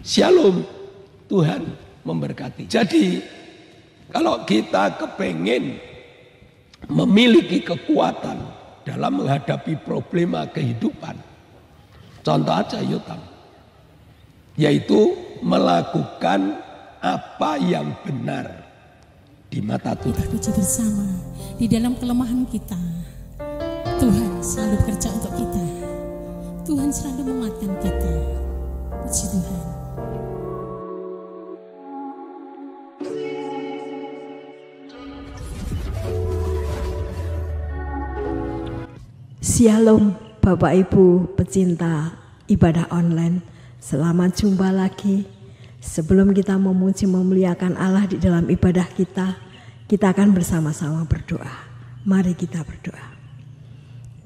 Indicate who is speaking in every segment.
Speaker 1: Shalom, Tuhan memberkati. Jadi kalau kita kepengen memiliki kekuatan dalam menghadapi problema kehidupan, contoh aja Yotam, yaitu melakukan apa yang benar di mata Tuhan.
Speaker 2: Kita puji bersama di dalam kelemahan kita. Tuhan selalu bekerja untuk kita. Tuhan selalu menguatkan kita. Puji Tuhan.
Speaker 3: Shalom Bapak Ibu pecinta ibadah online. Selamat jumpa lagi. Sebelum kita memuji memuliakan Allah di dalam ibadah kita akan bersama-sama berdoa. Mari kita berdoa.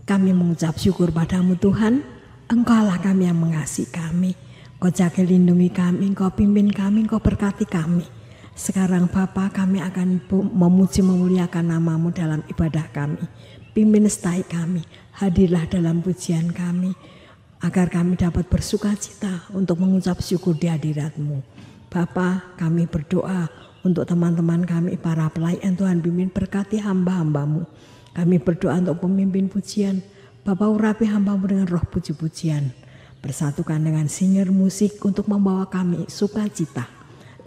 Speaker 3: Kami mengucap syukur padamu Tuhan. Engkaulah kami yang mengasihi kami. Engkau jaga lindungi kami, Engkau pimpin kami, Engkau berkati kami. Sekarang Bapa, kami akan memuji memuliakan namamu dalam ibadah kami. Pimpin setai kami, hadirlah dalam pujian kami, agar kami dapat bersuka cita untuk mengucap syukur di hadirat-Mu. Bapa, kami berdoa untuk teman-teman kami, para pelayan Tuhan, pimpin berkati hamba-hamba-Mu. Kami berdoa untuk pemimpin pujian, Bapa urapi hamba-Mu dengan roh puji-pujian. Bersatukan dengan singer musik untuk membawa kami sukacita.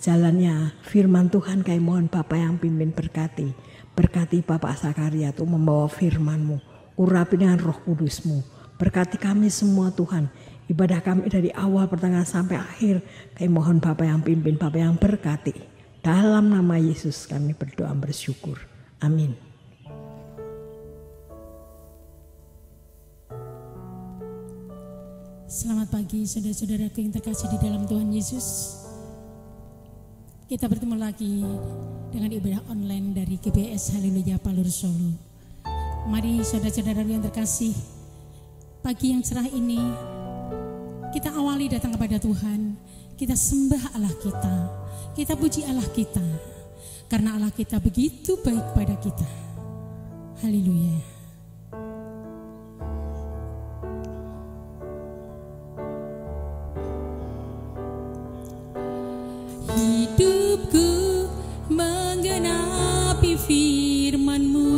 Speaker 3: Jalannya firman Tuhan kami mohon Bapa yang pimpin berkati. Berkati Bapak Zakaria untuk membawa firman-Mu. Urapi dengan roh kudus-Mu. Berkati kami semua Tuhan. Ibadah kami dari awal pertengahan sampai akhir. Kami mohon Bapa yang pimpin, Bapa yang berkati. Dalam nama Yesus kami berdoa bersyukur. Amin.
Speaker 2: Selamat pagi saudara-saudaraku yang terkasih di dalam Tuhan Yesus. Kita bertemu lagi dengan ibadah online dari GBS Haleluya Palur Solo. Mari saudara-saudara yang terkasih, pagi yang cerah ini kita awali datang kepada Tuhan. Kita sembah Allah kita, kita puji Allah kita, karena Allah kita begitu baik pada kita. Haleluya. Hidupku menggenapi firman-Mu,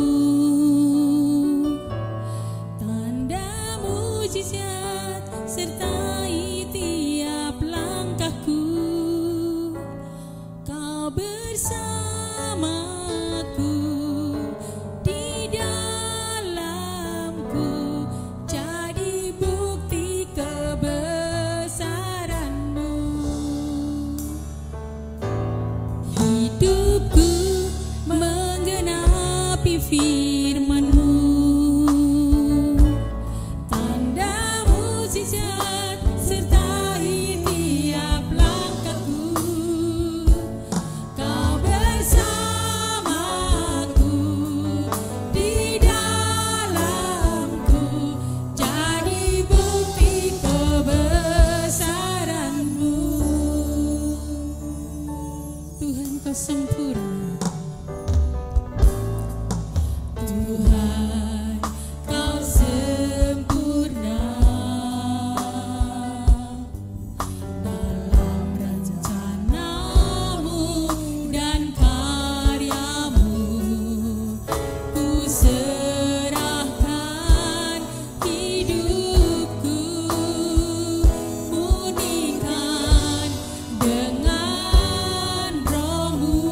Speaker 2: tanda mujizat sertai tiap langkahku. Kau bersamaku di dalamku, jadi bukti kebesaran-Mu. Hidupku menggenapi firman-Mu, tanda mujizat sertai tiap langkahku. Kau bersamaku di dalamku, jadi bukti kebesaran-Mu. Tuhan kau sempurna, Tuhan kau sempurna dalam rencana-Mu dan karya-Mu. Ku serahkan hidupku, murnikan dengan Roh-Mu.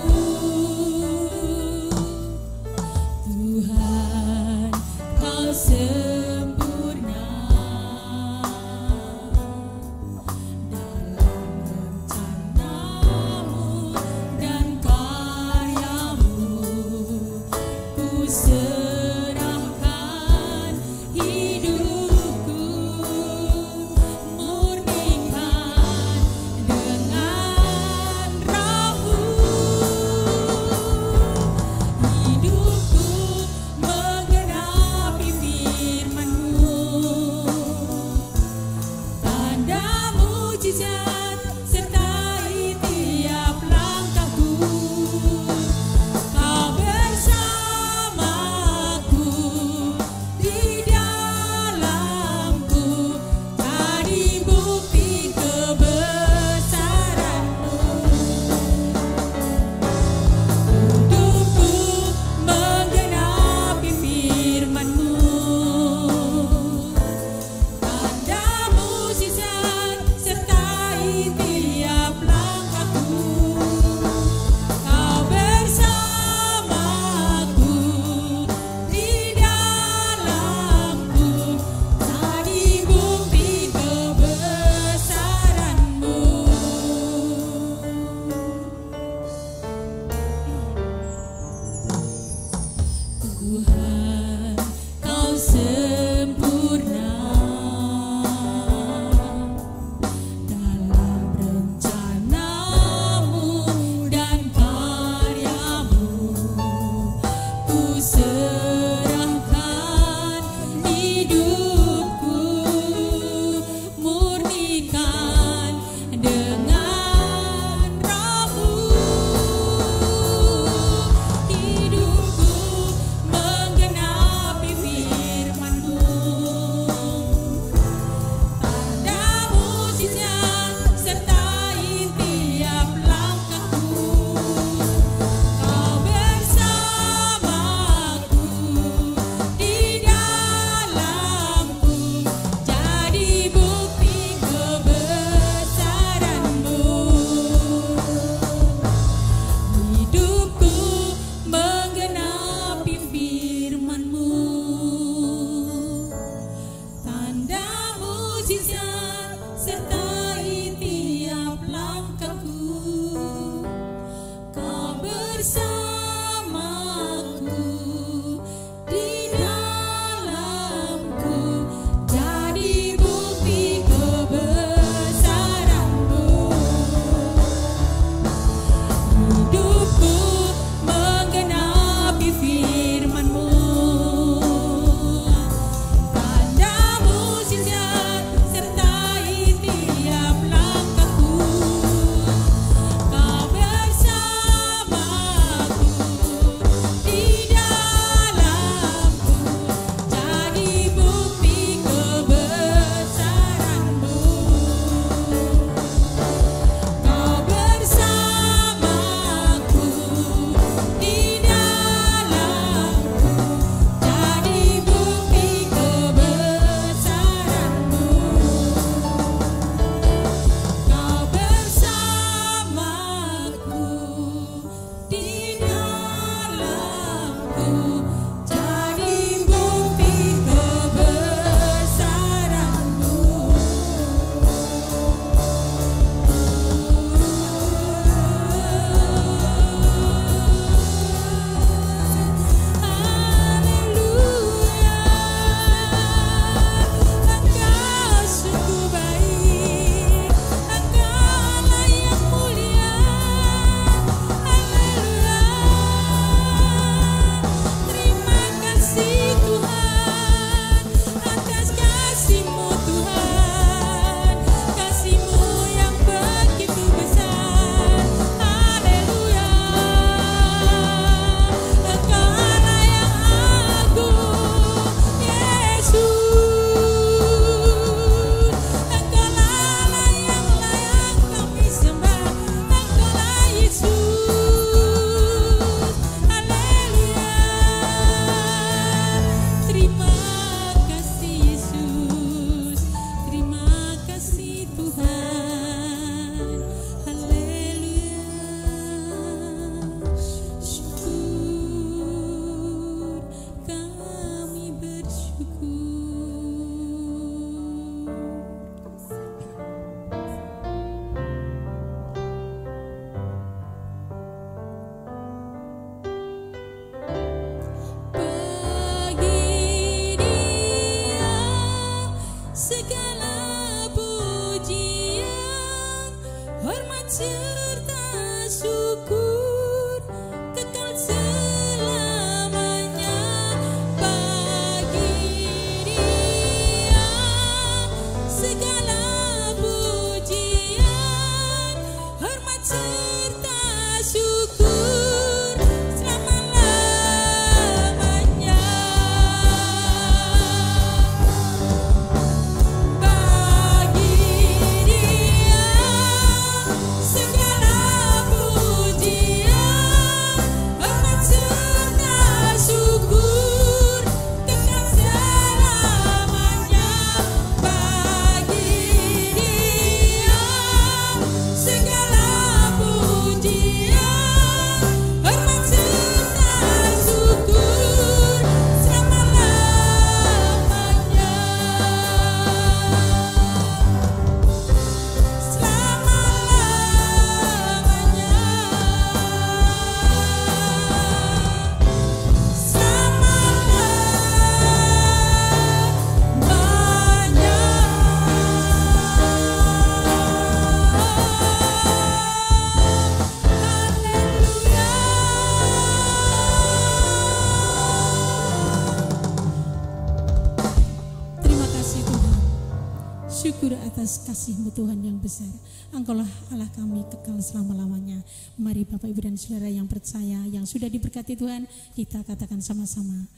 Speaker 2: Syukur atas kasih-Mu Tuhan yang besar. Engkaulah Allah kami kekal selama-lamanya. Mari Bapak Ibu dan Saudara yang percaya, yang sudah diberkati Tuhan, kita katakan sama-sama,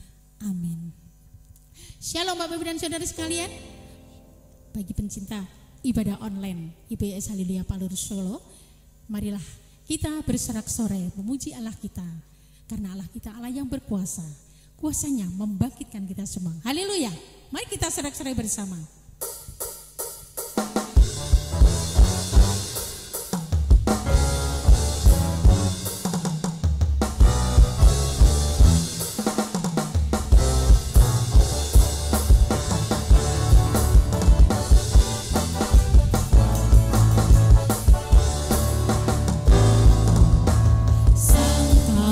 Speaker 2: amin. Shalom Bapak Ibu dan Saudara sekalian. Bagi pencinta ibadah online IPS Haleluya Palur Solo, marilah kita bersorak-sorai memuji Allah kita. Karena Allah kita Allah yang berkuasa. Kuasanya membangkitkan kita semua. Haleluya. Mari kita sorak-sorai bersama.
Speaker 4: Sangka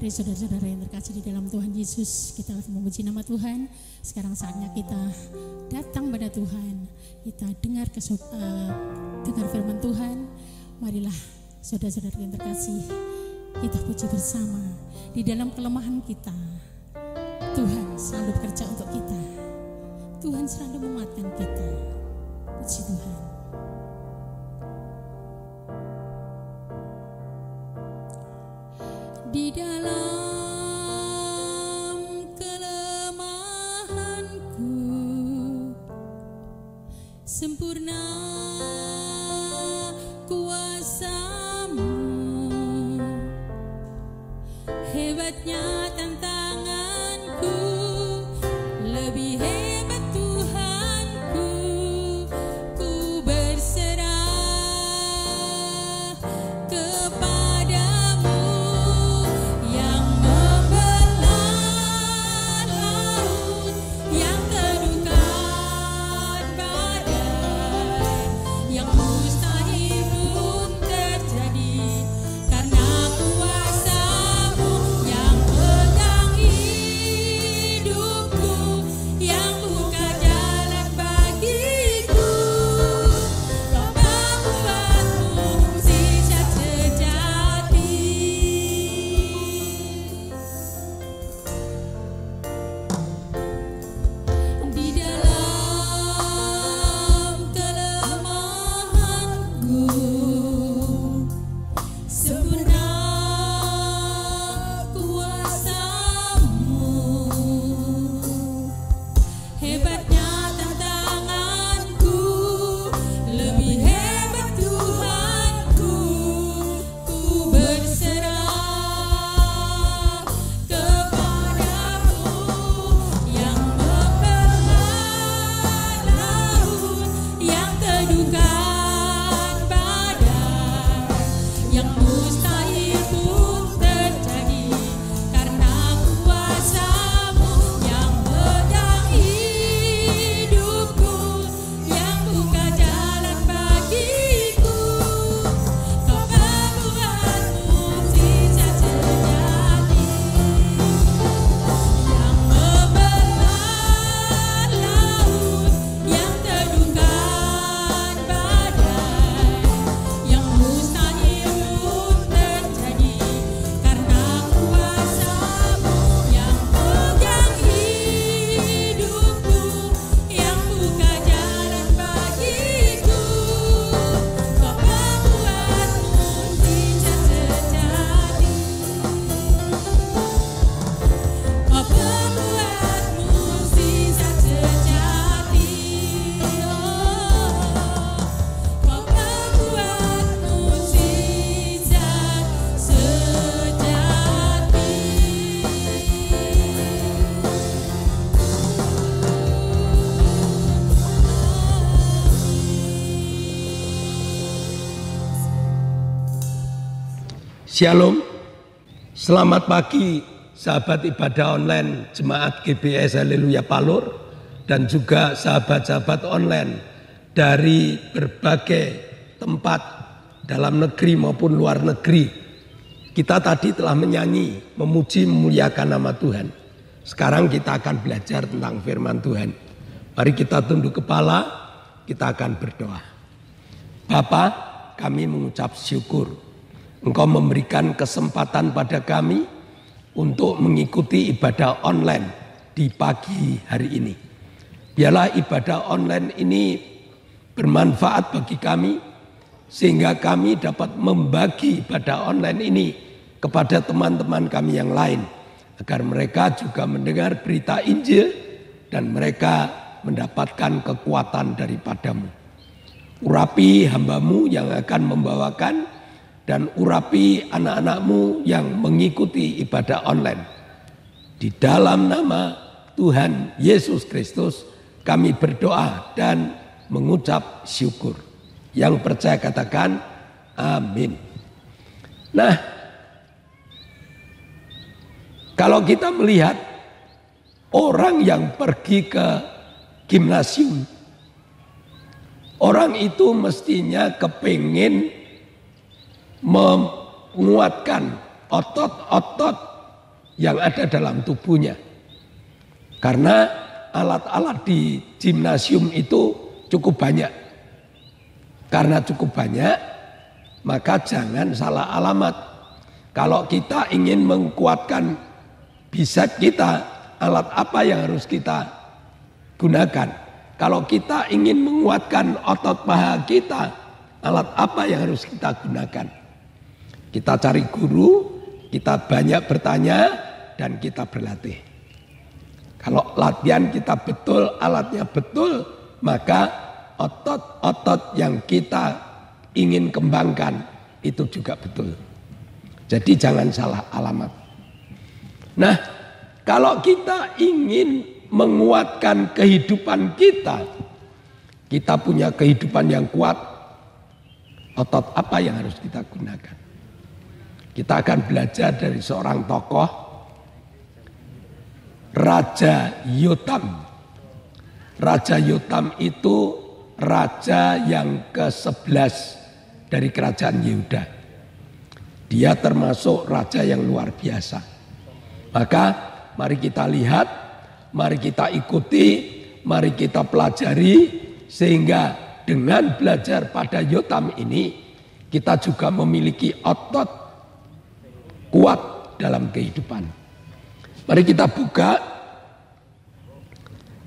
Speaker 2: Mari saudara-saudara yang terkasih di dalam Tuhan Yesus, kita memuji nama Tuhan. Sekarang saatnya kita datang pada Tuhan, kita dengar firman Tuhan. Marilah saudara-saudara yang terkasih, kita puji bersama. Di dalam kelemahan kita, Tuhan selalu bekerja untuk kita. Tuhan selalu menguatkan kita. Puji Tuhan. Di dalam kelemahanku sempurna kuasa-Mu, hebatnya tantanganku, lebih hebat Tuhanku. Ku berserah kepada-Mu yang membelah laut, yang teduhkan badai, yang mustahil pun terjadi karena kuasa-Mu yang pegang hidupku, yang buka jalan bagiku. Kau membuatku mukjizat sejati. Di dalam kelemahanku sempurna kuasa-Mu, hebatnya tantanganku, lebih hebat Tuhanku. Ku berserah kepada-Mu yang membelah laut, yang teduhkan badai, yang mustahil pun terjadi karena kuasa-Mu yang pegang hidupku, yang buka jalan bagiku. Kau membuat mukjizat sejati, yang membelah laut, yang teduhkan badai, yang mustahil pun terjadi karena kuasa-Mu yang pegang hidupku, yang buka jalan bagiku. Kau membuat mukjizat sejati, Kau membuat mukjizat sejati. Kau membuat mukjizat sejati.
Speaker 1: Shalom, selamat pagi sahabat ibadah online Jemaat GBS Haleluya Palur dan juga sahabat-sahabat online dari berbagai tempat dalam negeri maupun luar negeri. Kita tadi telah menyanyi, memuji, memuliakan nama Tuhan. Sekarang kita akan belajar tentang firman Tuhan. Mari kita tunduk kepala, kita akan berdoa. Bapa, kami mengucap syukur Engkau memberikan kesempatan pada kami untuk mengikuti ibadah online di pagi hari ini. Biarlah ibadah online ini bermanfaat bagi kami, sehingga kami dapat membagi ibadah online ini kepada teman-teman kami yang lain, agar mereka juga mendengar berita Injil dan mereka mendapatkan kekuatan daripada-Mu. Urapi hamba-Mu yang akan membawakan, dan urapi anak-anak-Mu yang mengikuti ibadah online. Di dalam nama Tuhan Yesus Kristus kami berdoa dan mengucap syukur. Yang percaya katakan amin. Nah, kalau kita melihat orang yang pergi ke gimnasium, orang itu mestinya kepingin menguatkan otot-otot yang ada dalam tubuhnya. Karena alat-alat di gimnasium itu cukup banyak. Karena cukup banyak, maka jangan salah alamat. Kalau kita ingin menguatkan bisep kita, alat apa yang harus kita gunakan? Kalau kita ingin menguatkan otot paha kita, alat apa yang harus kita gunakan? Kita cari guru, kita banyak bertanya, dan kita berlatih. Kalau latihan kita betul, alatnya betul, maka otot-otot yang kita ingin kembangkan itu juga betul. Jadi jangan salah alamat. Nah, kalau kita ingin menguatkan kehidupan kita, kita punya kehidupan yang kuat, otot apa yang harus kita gunakan? Kita akan belajar dari seorang tokoh, Raja Yotam. Raja Yotam itu raja yang ke-11 dari kerajaan Yehuda. Dia termasuk raja yang luar biasa. Maka mari kita lihat, mari kita ikuti, mari kita pelajari, sehingga dengan belajar pada Yotam ini kita juga memiliki otot kuat dalam kehidupan. Mari kita buka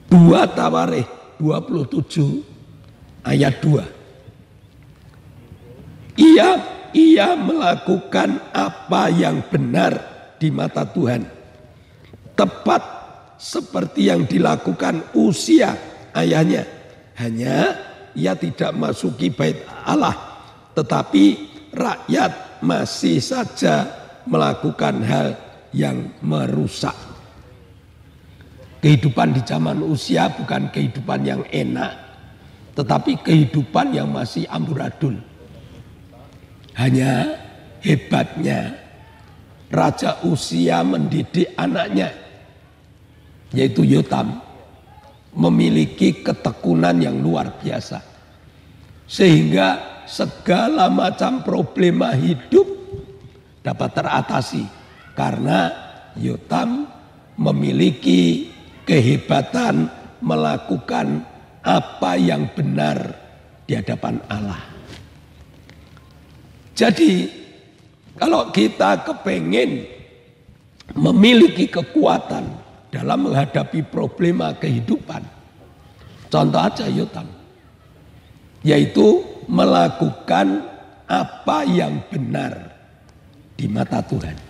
Speaker 1: 2 Tawarikh 27 ayat 2. Ia melakukan apa yang benar di mata Tuhan, tepat seperti yang dilakukan Uzia ayahnya. Hanya ia tidak masuki bait Allah, tetapi rakyat masih saja melakukan hal yang merusak. Kehidupan di zaman Uzia bukan kehidupan yang enak, tetapi kehidupan yang masih amburadul. Hanya hebatnya Raja Uzia mendidik anaknya, yaitu Yotam, memiliki ketekunan yang luar biasa. Sehingga segala macam problema hidup dapat teratasi. Karena Yotam memiliki kehebatan melakukan apa yang benar di hadapan Allah. Jadi kalau kita kepengen memiliki kekuatan dalam menghadapi problema kehidupan, contoh aja Yotam, yaitu melakukan apa yang benar di mata Tuhan.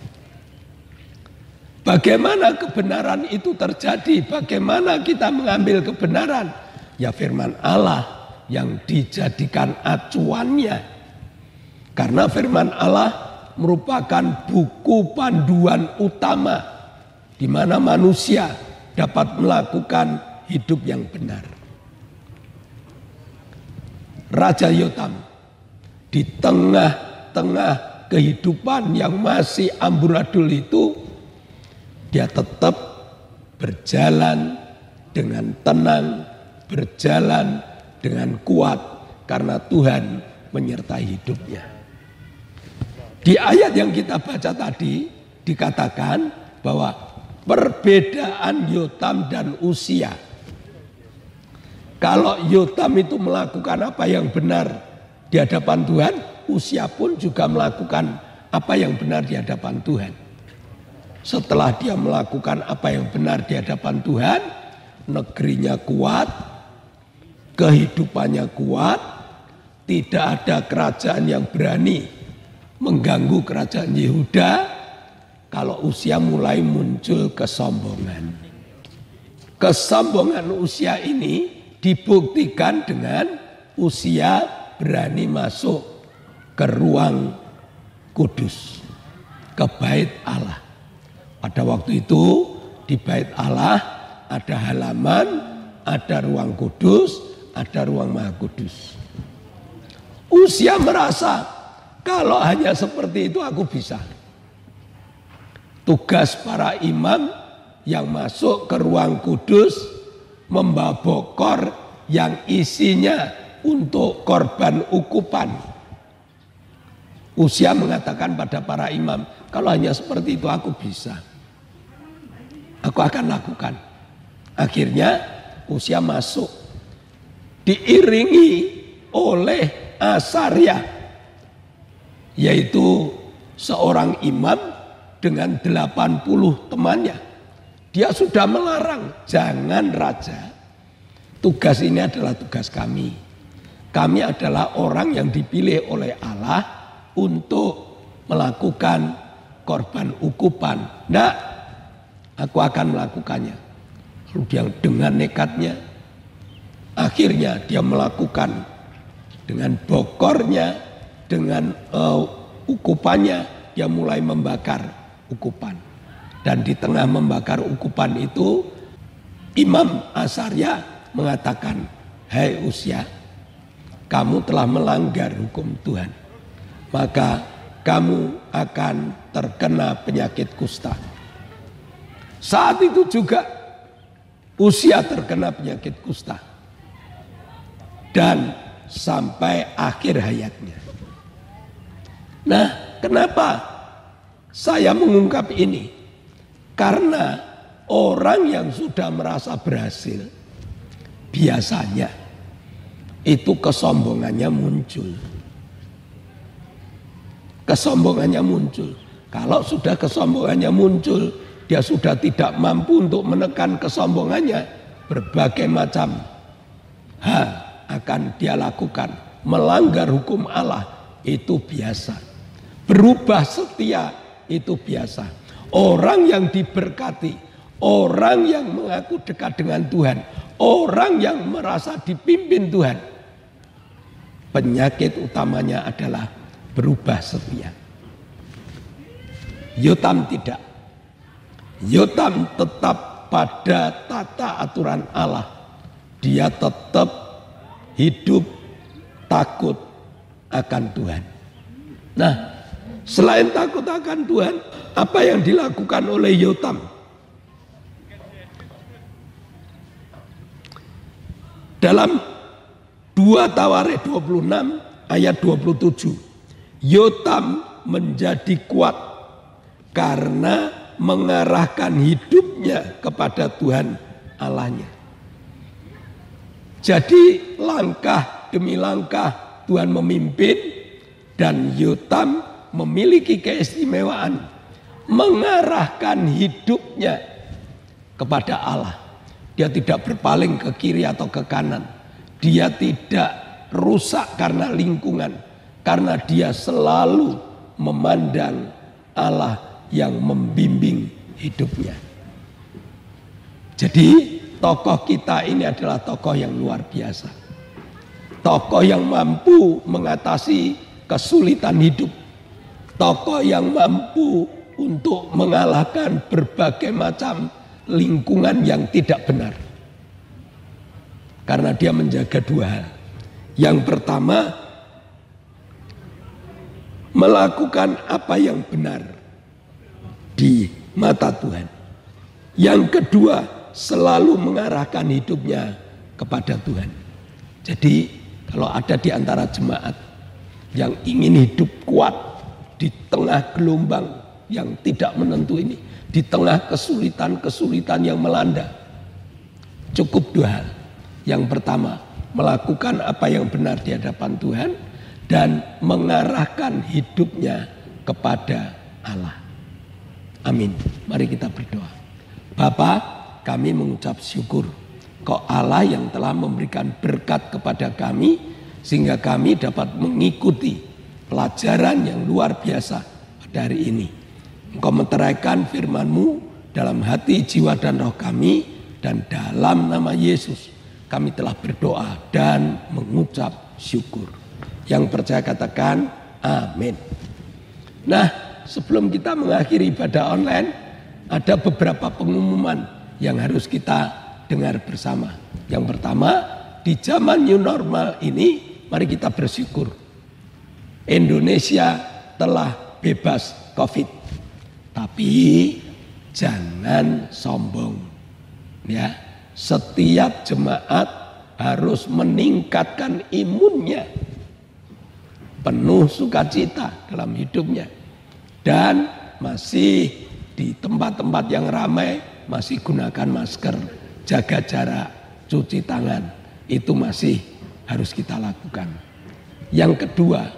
Speaker 1: Bagaimana kebenaran itu terjadi? Bagaimana kita mengambil kebenaran? Ya firman Allah yang dijadikan acuannya. Karena firman Allah merupakan buku panduan utama di mana manusia dapat melakukan hidup yang benar. Raja Yotam di tengah-tengah kehidupan yang masih amburadul itu, dia tetap berjalan dengan tenang, berjalan dengan kuat karena Tuhan menyertai hidupnya. Di ayat yang kita baca tadi dikatakan bahwa perbedaan Yotam dan Uzia. Kalau Yotam itu melakukan apa yang benar di hadapan Tuhan, Uzia pun juga melakukan apa yang benar di hadapan Tuhan. Setelah dia melakukan apa yang benar di hadapan Tuhan, negerinya kuat, kehidupannya kuat, tidak ada kerajaan yang berani mengganggu kerajaan Yehuda. Kalau Uzia mulai muncul kesombongan. Kesombongan Uzia ini dibuktikan dengan Uzia berani masuk ke ruang kudus, ke bait Allah. Pada waktu itu di bait Allah ada halaman, ada ruang kudus, ada ruang maha kudus. Uzia merasa kalau hanya seperti itu aku bisa. Tugas para imam yang masuk ke ruang kudus membawa bokor yang isinya untuk korban ukupan. Uzia mengatakan pada para imam, kalau hanya seperti itu aku bisa. aku akan lakukan. Akhirnya Usia masuk, diiringi oleh Asarya, yaitu seorang imam dengan 80 temannya. Dia sudah melarang, jangan raja. Tugas ini adalah tugas kami. Kami adalah orang yang dipilih oleh Allah untuk melakukan korban ukupan. Nah, aku akan melakukannya. Lalu dia dengan nekatnya, akhirnya dia melakukan dengan bokornya, dengan ukupannya, dia mulai membakar ukupan. Dan di tengah membakar ukupan itu, Imam Asarya mengatakan, "Hai Usia, kamu telah melanggar hukum Tuhan, maka kamu akan terkena penyakit kusta." Saat itu juga Usia terkena penyakit kusta dan sampai akhir hayatnya. Nah, kenapa saya mengungkap ini? Karena orang yang sudah merasa berhasil, biasanya itu kesombongannya muncul. Kesombongannya muncul. Kalau sudah kesombongannya muncul, dia sudah tidak mampu untuk menekan kesombongannya. Berbagai macam hal akan dia lakukan. Melanggar hukum Allah itu biasa. Berubah setia itu biasa. Orang yang diberkati, orang yang mengaku dekat dengan Tuhan, orang yang merasa dipimpin Tuhan, penyakit utamanya adalah berubah setia. Yotam tidak. Yotam tetap pada tata aturan Allah. Dia tetap hidup takut akan Tuhan. Nah, selain takut akan Tuhan, apa yang dilakukan oleh Yotam? Dalam 2 Tawarikh 26 ayat 27, Yotam menjadi kuat karena mengarahkan hidupnya kepada Tuhan Allahnya. Jadi langkah demi langkah Tuhan memimpin, dan Yotam memiliki keistimewaan mengarahkan hidupnya kepada Allah. Dia tidak berpaling ke kiri atau ke kanan. Dia tidak rusak karena lingkungan, karena dia selalu memandang Allah yang membimbing hidupnya. Jadi tokoh kita ini adalah tokoh yang luar biasa. Tokoh yang mampu mengatasi kesulitan hidup. Tokoh yang mampu untuk mengalahkan berbagai macam lingkungan yang tidak benar. Karena dia menjaga 2 hal. Yang pertama, melakukan apa yang benar di mata Tuhan. Yang kedua, selalu mengarahkan hidupnya kepada Tuhan. Jadi kalau ada di antara jemaat yang ingin hidup kuat di tengah gelombang yang tidak menentu ini, di tengah kesulitan-kesulitan yang melanda, cukup 2 hal. Yang pertama, melakukan apa yang benar di hadapan Tuhan, dan mengarahkan hidupnya kepada Allah. Amin. Mari kita berdoa. Bapa, kami mengucap syukur kau Allah yang telah memberikan berkat kepada kami, sehingga kami dapat mengikuti pelajaran yang luar biasa pada hari ini. Engkau menteraikan firman-Mu dalam hati, jiwa, dan roh kami, dan dalam nama Yesus kami telah berdoa dan mengucap syukur. Yang percaya katakan amin. Nah, sebelum kita mengakhiri ibadah online, ada beberapa pengumuman yang harus kita dengar bersama. Yang pertama, di zaman new normal ini, mari kita bersyukur. Indonesia telah bebas COVID. Tapi jangan sombong. Ya, setiap jemaat harus meningkatkan imunnya. Penuh sukacita dalam hidupnya. Dan masih di tempat-tempat yang ramai, masih gunakan masker, jaga jarak, cuci tangan. Itu masih harus kita lakukan. Yang kedua,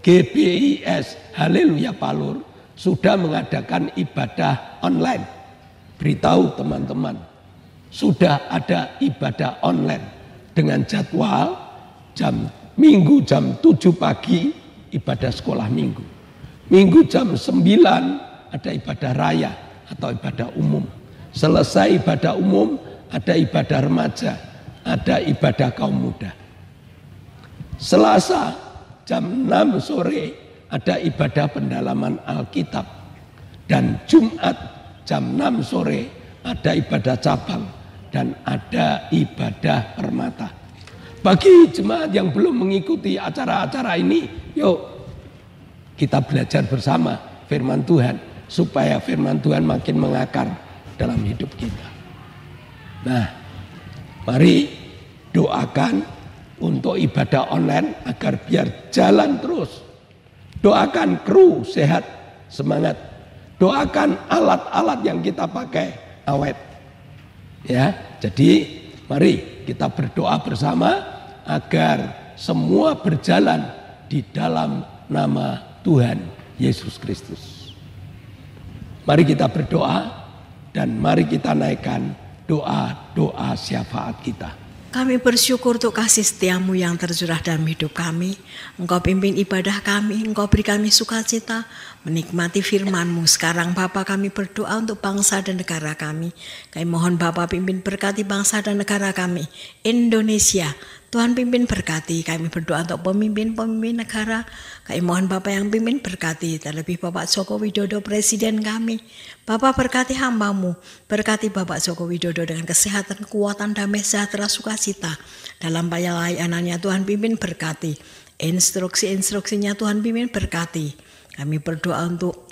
Speaker 1: GBIS Haleluya Palur sudah mengadakan ibadah online. Beritahu teman-teman, sudah ada ibadah online dengan jadwal Minggu jam 7 pagi ibadah sekolah minggu. Minggu jam 9 ada ibadah raya atau ibadah umum. Selesai ibadah umum ada ibadah remaja, ada ibadah kaum muda. Selasa jam 6 sore ada ibadah pendalaman Alkitab. Dan Jumat jam 6 sore ada ibadah cabang dan ada ibadah permata. Bagi jemaat yang belum mengikuti acara-acara ini, yuk kita belajar bersama firman Tuhan supaya firman Tuhan makin mengakar dalam hidup kita. Nah, mari doakan untuk ibadah online agar biar jalan terus. Doakan kru sehat, semangat. Doakan alat-alat yang kita pakai awet. Ya, jadi mari kita berdoa bersama agar semua berjalan di dalam nama Tuhan Yesus Kristus. Mari kita berdoa dan mari kita naikkan doa-doa syafaat kita.
Speaker 3: Kami bersyukur untuk kasih setiamu yang tercurah dalam hidup kami. Engkau pimpin ibadah kami, Engkau beri kami sukacita, menikmati firman-Mu. Sekarang Bapa, kami berdoa untuk bangsa dan negara kami. Kami mohon Bapa pimpin berkati bangsa dan negara kami, Indonesia. Tuhan pimpin berkati, kami berdoa untuk pemimpin-pemimpin negara. Kami mohon Bapak yang pimpin berkati, terlebih Bapak Joko Widodo Presiden kami. Bapak berkati hamba-Mu, berkati Bapak Joko Widodo dengan kesehatan, kekuatan, damai, sejahtera, sukacita. Dalam pelayanannya Tuhan pimpin berkati, instruksi-instruksinya Tuhan pimpin berkati. Kami berdoa untuk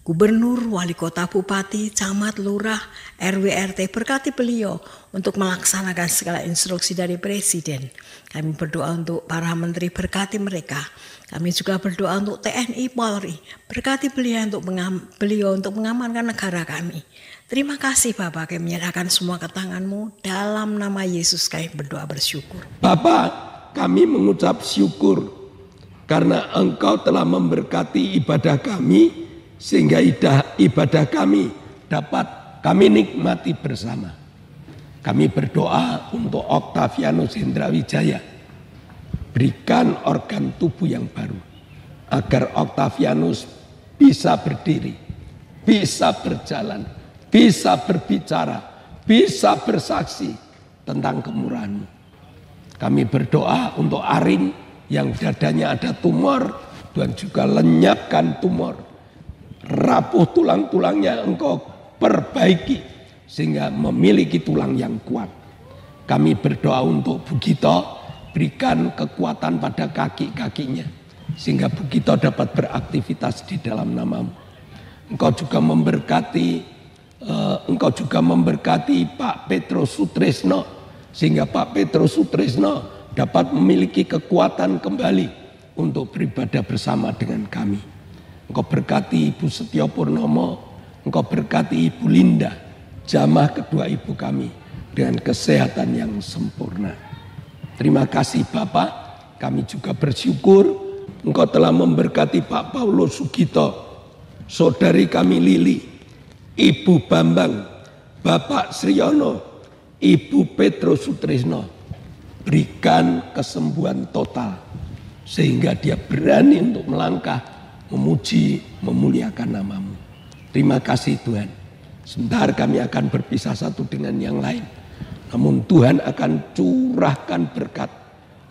Speaker 3: Gubernur, Wali Kota, Bupati, Camat, Lurah, RW, RT, berkati beliau untuk melaksanakan segala instruksi dari Presiden. Kami berdoa untuk para menteri, berkati mereka. Kami juga berdoa untuk TNI, Polri, berkati beliau untuk mengamankan negara kami. Terima kasih Bapak, kami menyerahkan semua ke tangan-Mu. Dalam nama Yesus kami berdoa bersyukur.
Speaker 1: Bapak, kami mengucap syukur karena Engkau telah memberkati ibadah kami, sehingga ibadah kami dapat kami nikmati bersama. Kami berdoa untuk Octavianus Hendrawijaya. Berikan organ tubuh yang baru, agar Octavianus bisa berdiri, bisa berjalan, bisa berbicara, bisa bersaksi tentang kemurahan-Mu. Kami berdoa untuk Arin yang dadanya ada tumor, Tuhan juga lenyapkan tumor. Rapuh tulang-tulangnya Engkau perbaiki sehingga memiliki tulang yang kuat. Kami berdoa untuk Bugito, berikan kekuatan pada kaki-kakinya sehingga Bugito dapat beraktivitas di dalam nama-Mu. Engkau juga memberkati Pak Petrus Sutrisno sehingga Pak Petrus Sutrisno dapat memiliki kekuatan kembali untuk beribadah bersama dengan kami. Engkau berkati Ibu Setio Purnomo, Engkau berkati Ibu Linda, jamah kedua ibu kami dengan kesehatan yang sempurna. Terima kasih Bapak, kami juga bersyukur Engkau telah memberkati Pak Paulus Sugito, saudari kami Lili, Ibu Bambang, Bapak Sriono, Ibu Petrus Sutrisno. Berikan kesembuhan total sehingga dia berani untuk melangkah, memuji, memuliakan nama-Mu. Terima kasih Tuhan. Sebentar kami akan berpisah satu dengan yang lain. Namun Tuhan akan curahkan berkat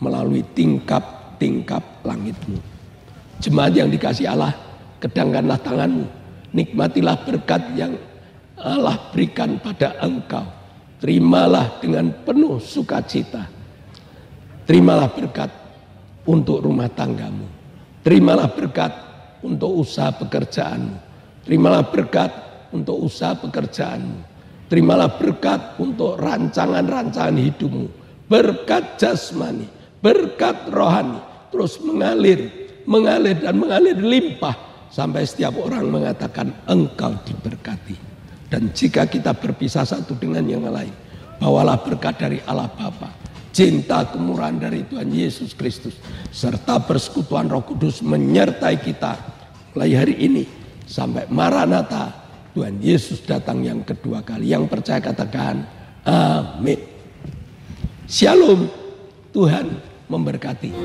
Speaker 1: melalui tingkap-tingkap langit-Mu. Jemaat yang dikasihi Allah, kedangkanlah tangan-Mu. Nikmatilah berkat yang Allah berikan pada engkau. Terimalah dengan penuh sukacita. Terimalah berkat untuk rumah tanggamu. Terimalah berkat untuk usaha pekerjaanmu. Terimalah berkat untuk usaha pekerjaanmu. Terimalah berkat untuk rancangan-rancangan hidupmu. Berkat jasmani, berkat rohani terus mengalir dan mengalir limpah sampai setiap orang mengatakan engkau diberkati. Dan jika kita berpisah satu dengan yang lain, bawalah berkat dari Allah Bapa, cinta kemurahan dari Tuhan Yesus Kristus, serta persekutuan Roh Kudus menyertai kita mulai hari ini sampai Maranatha, Tuhan Yesus datang yang kedua kali. Yang percaya katakan amin. Shalom, Tuhan memberkati.